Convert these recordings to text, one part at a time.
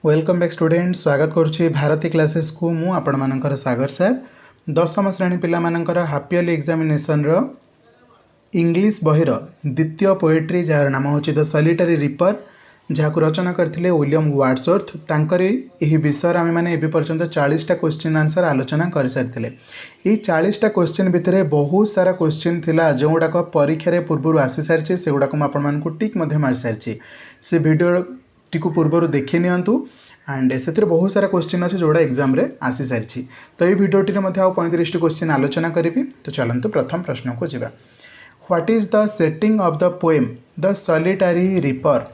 Welcome back student स्वागत करुच्ची Bharti classes को मु आपण मानकर सागर सर दशम श्रेणी पिला मानकर हाफ इयरली एग्जामिनेशन रो इंग्लिश बहिर द्वितीय पोएट्री जार नाम हूँ द सॉलिटरी रिपर जहाँ को रचना करथिले विलियम वर्ड्सवर्थ तांकरी एही विषय आम मैंने एबे पर्यंत 40टा क्वेश्चन आंसर आलोचना कर सारिथिले। ये 40टा क्वेश्चन भितर बहुत सारा क्वेश्चन थिला जोगुड़ाक परीक्षा रे पूर्व आसी सारी से गुड़ाक मुझे टिक मारी सारी से वीडियो टी पूर्व देखी नियंतु एंड से बहुत सारा क्वेश्चन अच्छे जोड़ा एग्जाम रे आसी सारी। तो ये भिडियोटी 35 क्वेश्चन आलोचना करी। तो चलतु प्रथम प्रश्न को जावा। What is the setting of the poem the solitary reaper?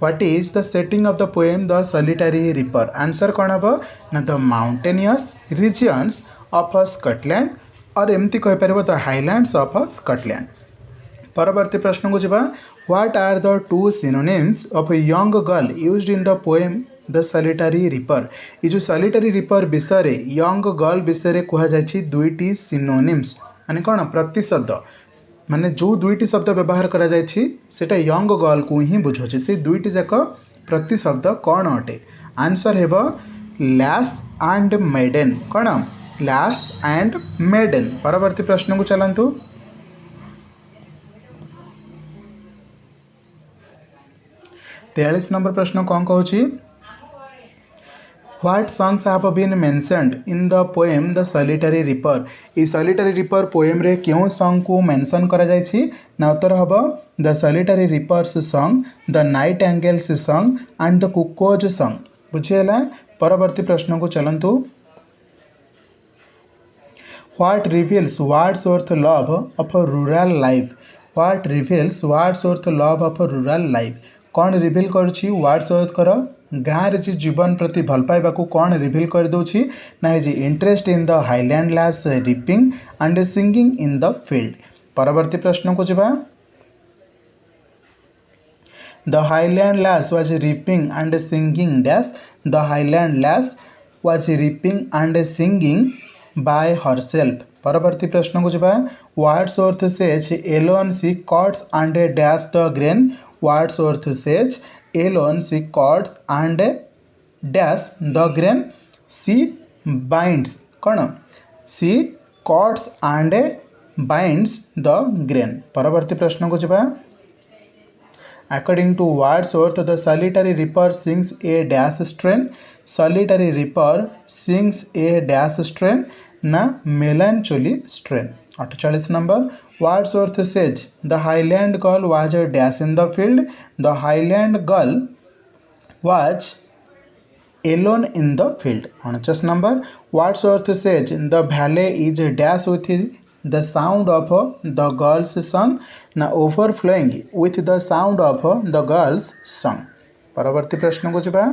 What is the setting of the poem the solitary reaper? Answer कौन हम ना the mountainous regions of Scotland or एमती कह पार द हाईलैंड्स ऑफ स्कॉटलैंड। परवर्ती प्रश्न को जावा। What are the two synonyms of young girl used in the poem the solitary reaper? ये जो सॉलिटरी रिपर विषय यंग गर्ल विषय कह जाए दुईटी सिनोनिम्स माने कौन प्रतिशब्द माने जो दुईटी शब्द व्यवहार करा जायछि सेटा यंग गर्ल को ही बुझाଉଛି से दुईटी जाक प्रतिशब्द कौन अटे? आंसर हेबो लैस एंड मेडन। कौन लैस एंड मेडन। परवर्ती प्रश्न को चलंतु। 43 नंबर प्रश्न कौन कहूँ? What songs have been mentioned in the poem The Solitary Reaper? ये Solitary Reaper पोएम रे क्यों सॉन्ग को मेंशन करा जायछि ना उत्तर हबो the solitary reaper's song, the nightingale's song and the cuckoo's song. बुझिएला। परवर्ती प्रश्न को चलंतु। What reveals Wordsworth love of a rural life? What reveals Wordsworth love of a rural life? कौन रिवील करुछि वर्ड्सवर्थ कर गाँव जी जीवन प्रति भल पाइबा को कौन रिवील कर दोछि ना his interest in the Highland lass reaping and singing in the field. परवर्ती प्रश्न को जावा। The Highland lass was reaping and singing dash. The Highland lass was reaping and singing by herself. परवर्ती प्रश्न को जावा। Wordsworth says alone she cuts and dash the grain. Wordsworth says alone she cuts and dash the grain. She binds कौन she cuts and binds the grain। परवर्ती प्रश्न को जावा। According to Wordsworth, the solitary reaper sings a dash strain. Solitary reaper sings a dash strain ना melancholy strain। 48 number. Wordsworth says the Highland girl was a dash in the field. The Highland girl was alone in the field। 49 number. Wordsworth says the valley is a dash with the sound of the girl's song ना overflowing with the sound of the girl's song। परवर्ती प्रश्न को जावा।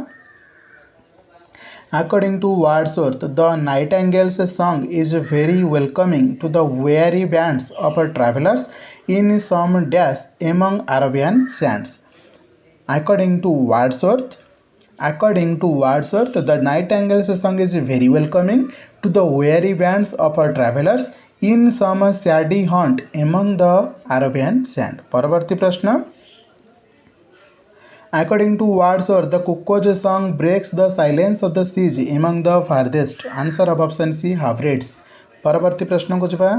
According to Wordsworth, the nightingale's song is very welcoming to the weary bands of travelers in some dash among Arabian sands। According to Wordsworth, the nightingale's song is very welcoming to the weary bands of travelers in some shady haunt among the Arabian sand। परवर्ती प्रश्न। According to Wordsworth, the cuckoo's song breaks the silence of the seas among the farthest। Answer of option C Havreits। परवर्ती प्रश्न को जावा।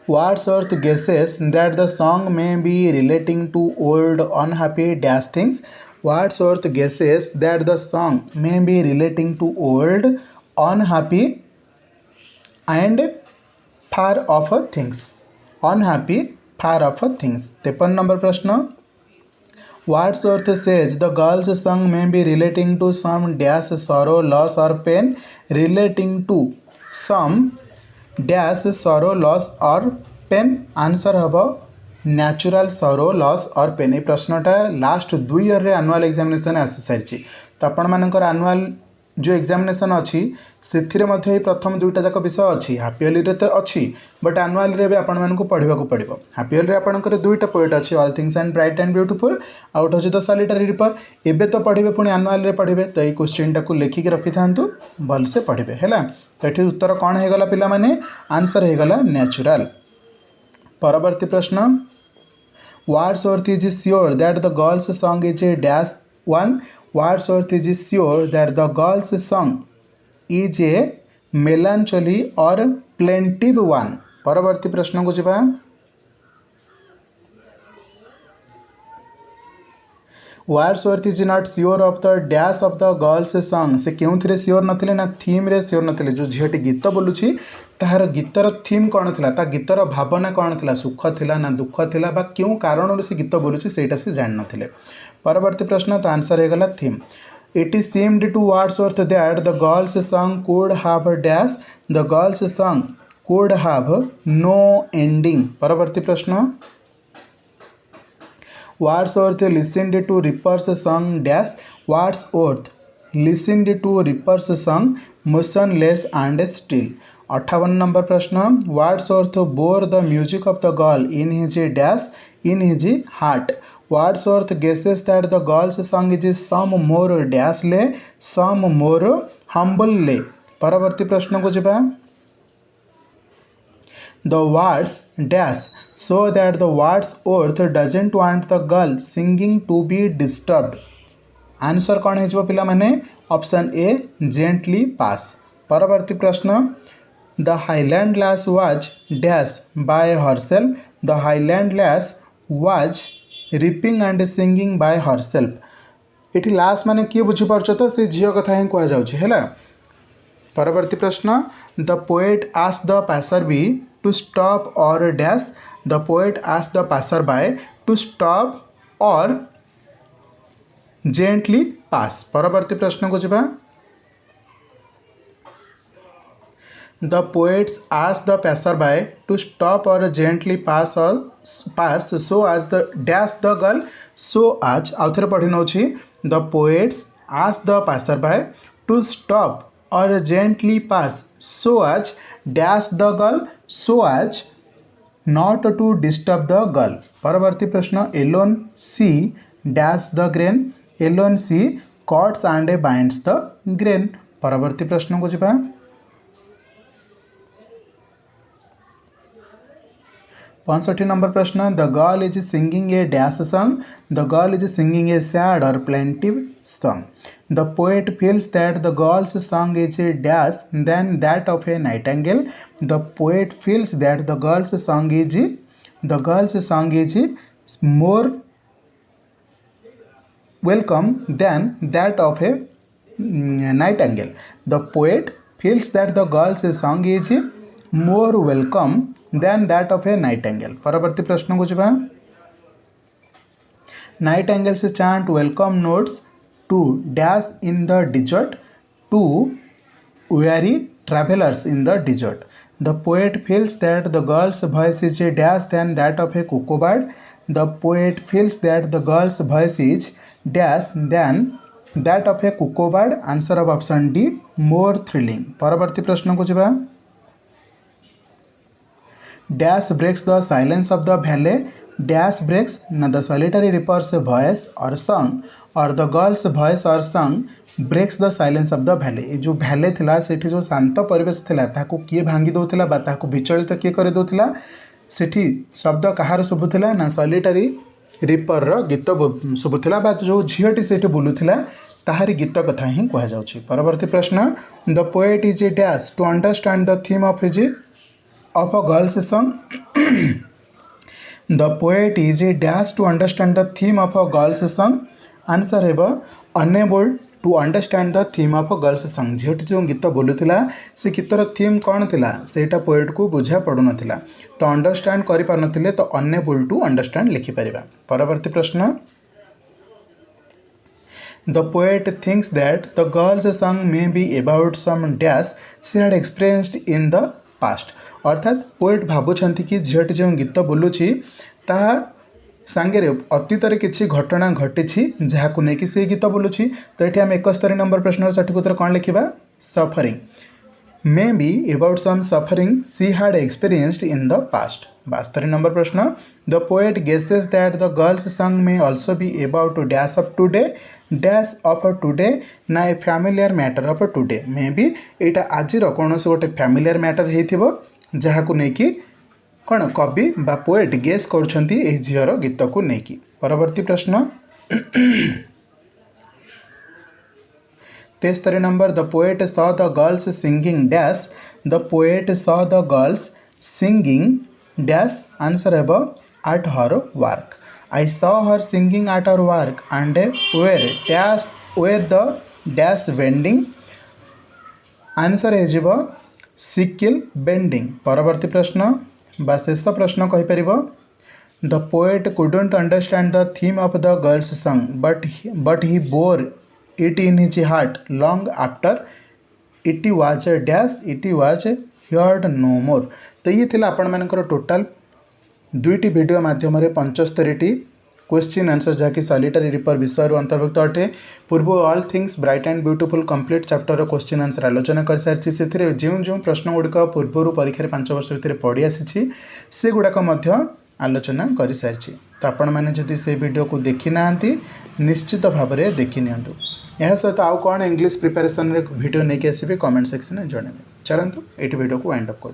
Wordsworth guesses that the song may be relating to old unhappy dash things। Wordsworth guesses that the song may be relating to old unhappy and far off things। Unhappy far of things. 53 number प्रश्न। Wordsworth says the girl's song may be relating to some dash sorrow loss or pain। relating to some dash sorrow loss or pain। Answer हम natural sorrow loss or pain। ये प्रश्नटा last 2 year रे annual examination आसी सारी। तो आपण मानकर annual जो examination अच्छी से प्रथम दुईटा जाक विषय अच्छी हाफ इयरली रे तो अच्छी बट एनुअल रे आपण मानक पढ़ा पड़ो। हाफ इयरली आपंकर दुईटा पोएट अच्छी all things and bright and beautiful out हूँ द सॉलिटरी रिपर। एबे तो पढ़े पुणी एनुअल रे पढ़े तो ये क्वेश्चन टाक लिखिक रखि था भलसे पढ़े है। तो ये उत्तर कौन होगला पिला माने? आंसर होगला नेचुरल। परवर्ती प्रश्न। Wordsworth is sure that the girl's song is a dash one. Wordsworth is sure that the girl's song is a melancholy or plaintive one. परवर्ती प्रश्न को जीवा Wordsworth is not sure of the dash of the girls song. से क्यों थे sure नथिले ना theme रे sure नथिले जो झीटी गीत बोलुछि ताहार गीतर थीम कौन थिला ता गीतर भावना कौन थिला सुख थिला ना दुख थिला बा क्यों कारण से गीत बोलुछि सेटा से जान नथिले परवर्ती प्रश्न तो आंसर हे गला theme It is seemed to Wordsworth that the girls song could have a dash. The girls song could have no ending. परवर्ती प्रश्न Wordsworth listened to Ripper's song dash. Wordsworth listened to Ripper's song motionless and still. 58 number प्रश्न Wordsworth bore the music of the girl in his dash in his heart. Wordsworth guesses that the girl's song is some more dash ले some more humble ले परवर्ती प्रश्न को जीवा The words dash so that the Wordsworth doesn't want the girl singing to be disturbed. Answer कौन है पिला माने ऑप्शन ए जेंटली पास परवर्ती प्रश्न the Highland lass was dash by herself the Highland lass was reaping and singing by herself इटी last माने किए बुझीपार तो से झील कथा ही कहला परवर्ती प्रश्न the poet asked the passer by to stop or dash the poet asked the passer by to stop or gently pass परवर्ती प्रश्न को जीवा the poet's asked the passer by to stop or gently pass so as the dash the girl so as आउ थे पढ़ी नौ the poet's asked the passer by to stop or gently pass so as dash the girl so आज not to disturb the girl परवर्ती प्रश्न alone she dash the grain alone she cuts and binds the grain परवर्ती प्रश्न को जीवा 65 number प्रश्न the girl is singing a dash song the girl is singing a sad or plaintive song the poet feels that the girl's song is a dash than that of a nightingale the poet feels that the girl's song is more welcome than that of a nightingale. The poet feels that the girl's song is more welcome than that of a nightingale. परवर्ती प्रश्न को जीवा Nightingales chant welcome notes to dash in the desert to weary travelers in the desert. The poet feels that the girl's voice is a dash than that of a cuckoo bird. The poet feels that the girl's voice is dash than that of a cuckoo bird. Answer of option D more thrilling. परवर्ती प्रश्न को जीवा dash breaks the silence of the valley. Dash breaks the solitary reaper's voice or song or the girl's voice or song breaks the silence of the valley. जो भैले थिला सेठी जो शांत परिवेश थिला ताको किए भांगी दउथिला बा ताको विचलित किए करे दउथिला सेठी शब्द कहार शुभुथिला ना सॉलिटरी रिपर गीत शुभुथिला बा जो झीटी सेठी बुलुथिला ताहारी गीत कथा ही कह जाउछि परवर्ती प्रश्न the poet is a dash to understand the theme of his of a girl's song. The poet is a dash to understand the theme of a girl's song. Answer है unable to understand the theme of a girl's song. झीटी जो गीत बोलुथिला से गीतर theme कौन थिला सेटा poet को बुझा पड़ू नथिला तो अंडरस्टैंड करि पार नथिले तो unable to understand लिखि परिबा परवर्ती प्रश्न The poet thinks that the girl's song may be about some dash she had experienced in the past. अर्थात पोएट भावुंट कि झीटी जो गीत बोलुची ताहा सांगे अतीत किसी घटना घटी जहाँ नहीं से गीत बोलुची तो ये आम 71 नंबर प्रश्न सठिक उत्तर कौन लिखा suffering may be about some suffering she had experienced in the past 72 number प्रश्न the poet guesses that the girl's song may also be about dash of today ना a familiar matter of today may be यहाँ आज कौन से गोटे familiar matter हो जहाँ को लेकिन कौन कवि बा पोएट गेस करुछंती एही झीर गीत को नेकी। परवर्ती प्रश्न 73 number the poet saw the girls singing dash the poet saw the girls singing dash answer हेब at her work I saw her singing at her work and where dash where the dash bending answer हो sickle bending. परवर्ती प्रश्न बा शेष प्रश्न कहीपर the poet couldn't understand the theme of the girl's song but he bore it in his heart long after it was dash it was heard no मोर। तो ये थिला आपण मानकर टोटाल दुईटी वीडियो माध्यम 75 क्वेश्चन आंसर जहाँकि सॉलिटरी रिपर विषय अंतर्भुक्त अटे। पूर्व all things bright and beautiful complete chapter question answer आलोचना कर सारी से जो प्रश्न गुड़िक पूर्व परीक्षा 5 वर्ष भितर पढ़ी आसी से गुड़ाक आलोचना कर सारी। तो आपण मैंने जदि से वीडियो को देखी ना निश्चित भाव में देखी नियंतु। यह सहित आउ कौन इंग्लिश प्रिपरेशन वीडियो नहीं आसबि कमेंट सेक्शन में जनइबे। चलतु ये वीडियो को वाइंड अप कर।